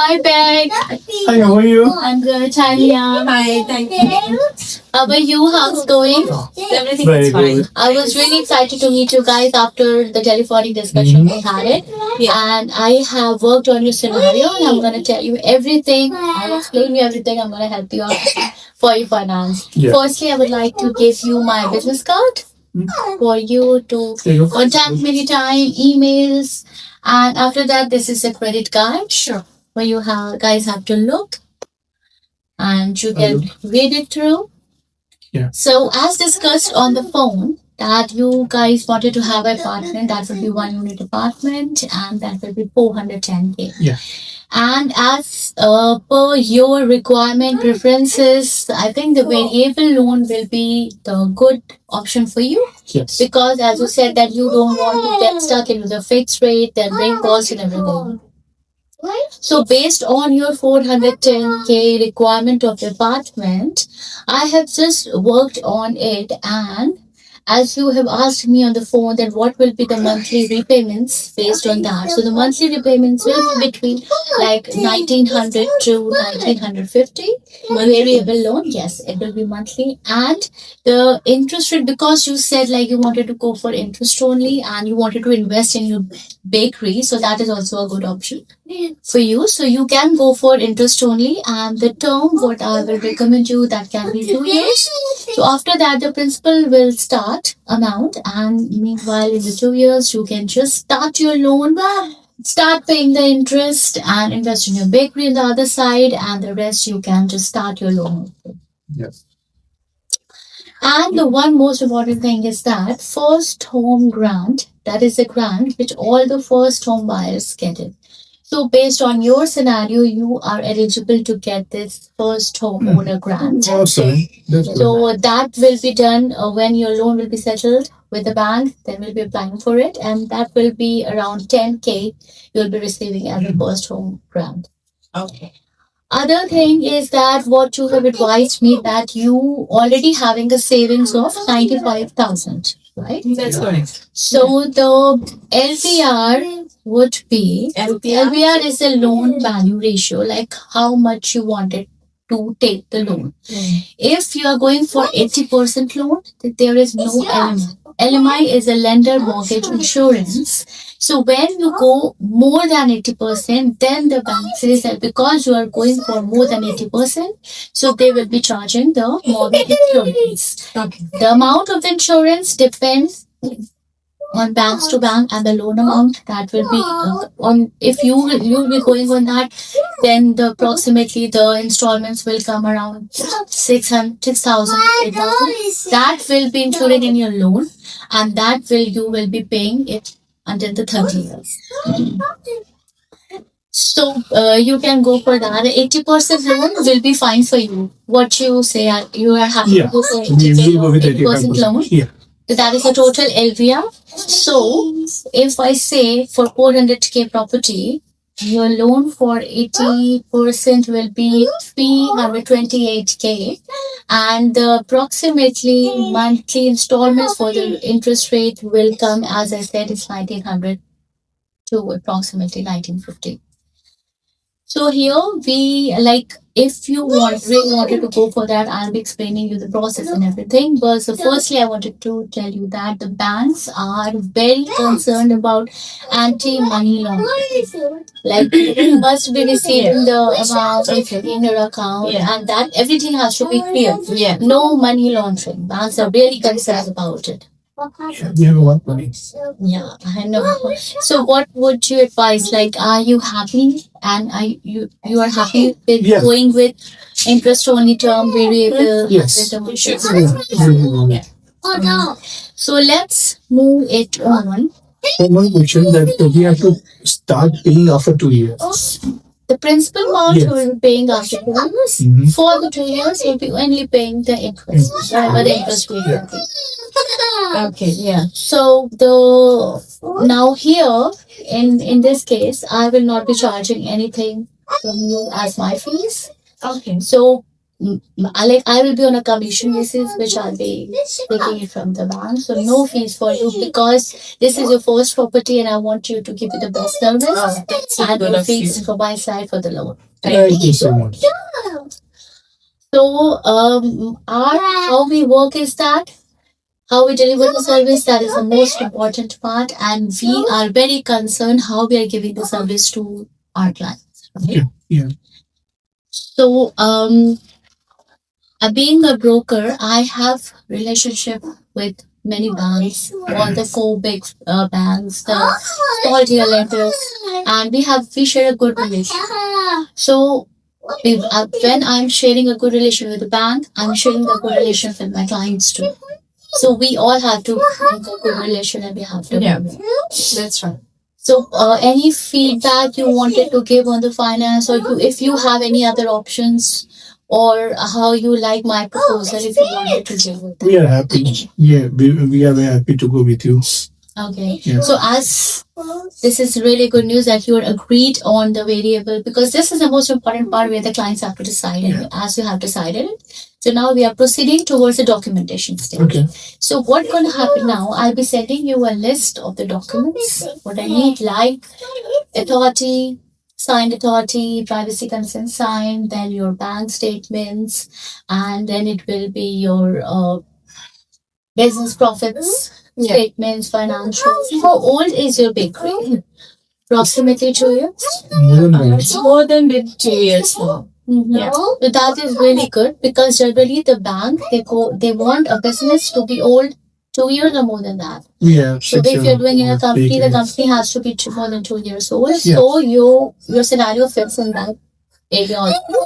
Hi, Peg. Hi, how are you? I'm good. Hi, Liam. Hi, thank you. How are you? How's it going? Everything Very is fine. good. I was really excited to meet you guys after the telephonic discussion we had it. And I have worked on your scenario and I'm going to tell you everything. I'll explain you everything. I'm going to help you out for your finance. Yeah. Firstly, I would like to give you my business card for you to There you go. contact me anytime, emails. And after that, this is a credit card. Sure. Where you guys have to look and you can read it through. Yeah. So as discussed on the phone that you guys wanted to have an apartment that will be 1 unit apartment and that will be 410k. Yeah. And as per your requirement preferences, I think the variable loan will be the good option for you Yes. because as you said that you don't want to get stuck into the fixed rate, then bring cost and everything. So based on your 410k requirement of the apartment, I have just worked on it, and as you have asked me on the phone that what will be the monthly repayments based on that. So the monthly repayments will be between like 1900 to 1950. Variable loan, yes, it will be monthly. And the interest rate, because you said like you wanted to go for interest only and you wanted to invest in your bakery, so that is also a good option for you. So you can go for interest only, and the term what I will recommend you that can be 2 years. So after that the principal will start amount, and meanwhile in the 2 years you can just start your loan, start paying the interest and invest in your bakery on the other side, and the rest you can just start your loan. Yes. And the one most important thing is that first home grant, that is a grant which all the first home buyers get it. So based on your scenario, you are eligible to get this first home owner grant. Awesome. That's good. So that will be done when your loan will be settled with the bank. Then we'll be applying for it, and that will be around 10k you'll be receiving as a first home grant. Okay. Other thing is that what you have advised me that you already having a savings of 95,000, right? That's correct. So the LVR would be LVR is a loan value ratio, like how much you wanted to take the loan. If you are going for 80% loan, there is no LMI. LMI is a lender mortgage insurance. So when you go more than 80%, then the bank says that because you are going for more than 80%, so they will be charging the mortgage insurance. Okay. The amount of the insurance depends on banks to bank, and the loan amount that will be on if you'll be going on that, then the approximately the installments will come around 6,000, 8,000. That will be included in your loan, and that you will be paying it until the 30 years. So you can go for that. 80% loan will be fine for you. What you say, you are happy Yeah. to go for We will go with 80% loan. 85%. Yeah. So that is the total LVR. So if I say for 400k property, your loan for 80% will be 328k, and the approximately monthly installments for the interest rate will come, as I said, is 1900 to approximately 1950. So here we like, if you really wanted to go for that, I'll be explaining you the process and everything. But so firstly, I wanted to tell you that the banks are very concerned about anti-money laundering. Like you must be receiving the amount in your account, and that everything has to be clear. Yeah. No money laundering. Banks are very concerned about it. You have one money. Yeah, I know. So what would you advise? Like, are you happy and you are happy with Yeah. going with interest only term variable? Yes. With the Yeah. So let's move it on. So one question that we have to start paying after 2 years. The principal amount Yes. you will be paying after 2 years. Mhm. For the 2 years, you'll be only paying the interest. Whatever the interest rate will be. Okay. Yeah. So now here in this case, I will not be charging anything from you as my fees. Okay. So I will be on a commission basis, which I'll be taking it from the bank. So no fees for you because this is your first property and I want you to give it the best service. That's And good no of you. fees for my side for the loan. Thank you so much. So how we work is that how we deliver the service, that is the most important part, and we are very concerned how we are giving the service to our clients. Right? Okay. Yeah. So being a broker, I have relationship with many banks, all the four big banks, the small tier lenders, and we share a good relation. So when I'm sharing a good relation with the bank, I'm sharing a good relation with my clients too. So we all have to make a good relation and we have to. Yeah. That's right. So any feedback you wanted to give on the finance, or if you have any other options, or how you like my proposal, if you wanted to give with We are happy. Yeah, we are very happy to go with you. Okay. Yeah. So as this is really good news that you are agreed on the variable, because this is the most important part where the clients have to decide it, Yeah. as you have decided it. So now we are proceeding towards the documentation stage. Okay. So what's going to happen now? I'll be sending you a list of the documents, what I need, like authority, signed authority, privacy consent signed, then your bank statements, and then it will be your business profits Yeah. statements, financials. How old is your bakery? Approximately 2 years. More than that. It's more than 2 years now. Yeah. So that is really good because generally the bank they want a business to be old 2 years or more than that. Yeah. So if you're doing in a company, the company has to be more than 2 years old. Yeah. So your scenario fits in that area also.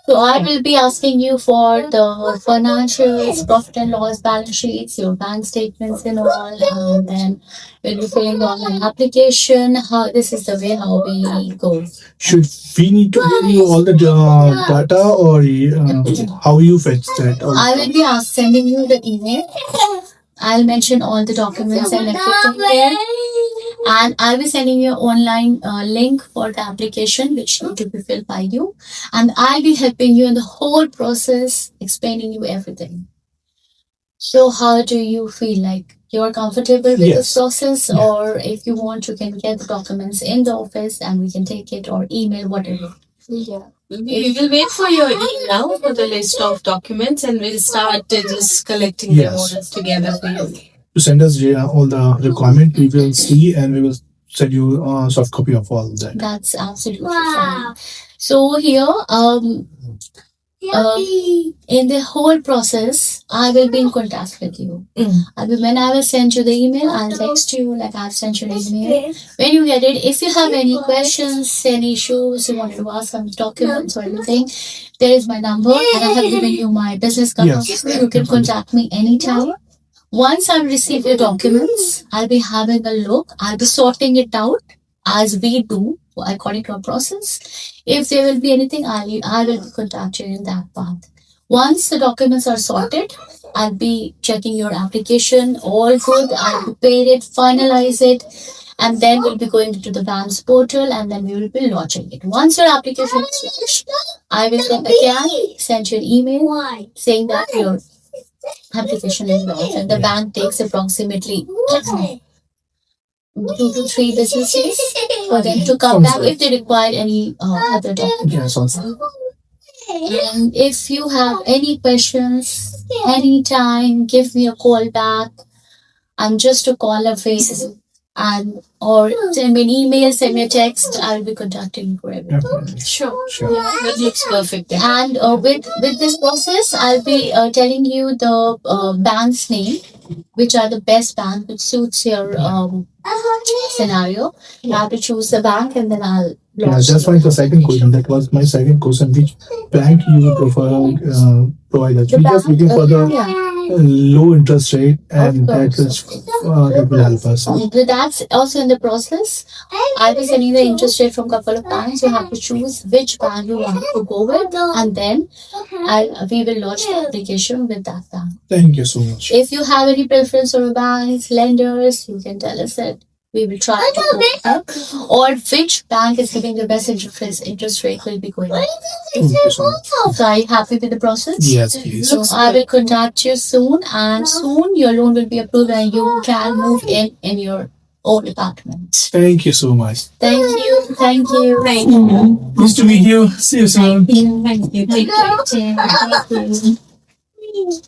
So I will be asking you for the financials, profit and loss balance sheets, your bank statements and all, and then we'll be filling on an application. How this is the way how we go. Should we need to give you all the data, or how you fetch that? Or, I will be sending you the email. I'll mention all the documents and everything there. And I'll be sending you online link for the application which need to be filled by you. And I'll be helping you in the whole process, explaining you everything. So how do you feel? Like you're comfortable with this Yes. process? Yeah. Or if you want, you can get the documents in the office and we can take it, or email, whatever. Yeah. We will wait for your email for the list of documents and we'll start just collecting the Yes. orders together for you. to send us all the requirement, we will see and we will send you a soft copy of all that. That's absolutely fine. So here, in the whole process, I will be in contact with you. When I will send you the email, I'll text you like I've sent you the email. When you get it, if you have any questions, any issues, you want to ask some documents or anything, there is my number and I have given you my business card. Yes. You can contact me anytime. Once I receive your documents, I'll be having a look. I'll be sorting it out as we do according to our process. If there will be anything, I will contact you in that path. Once the documents are sorted, I'll be checking your application, all good. I'll prepare it, finalize it, and then we'll be going to the bank's portal and then we will be launching it. Once your application is launched, I will then again send you an email saying that your application is launched, and the bank takes approximately 2 to 3 business days for them to come back if they require any other documents. Yes, also. And if you have any questions, anytime, give me a call back. I'm just a call away, and or send me an email, send me a text. I'll be contacting you for everything. Sure. Sure. Yeah, that looks perfect. And with this process, I'll be telling you the bank's name, which are the best bank which suits your scenario. You have to choose the bank, and then I'll. Yeah, that's my second question. That was my second question. Which bank you would prefer provide us? The We're just bank, looking for the yeah. low interest rate, and Of course. that will help us. But that's also in the process. I'll be sending the interest rate from couple of banks. You have to choose which bank you want to go with, and then we will launch the application with that bank. Thank you so much. If you have any preference for banks, lenders, you can tell us that we will try to work or which bank is giving the best interest rate will be going. Thank you so much. So are you happy with the process? Yes, please. So I will contact you soon, and soon your loan will be approved and you can move in your own apartment. Thank you so much. Thank you. Thank you. Thank you. Nice to meet you. See you soon. Thank you. Take care. Thank you.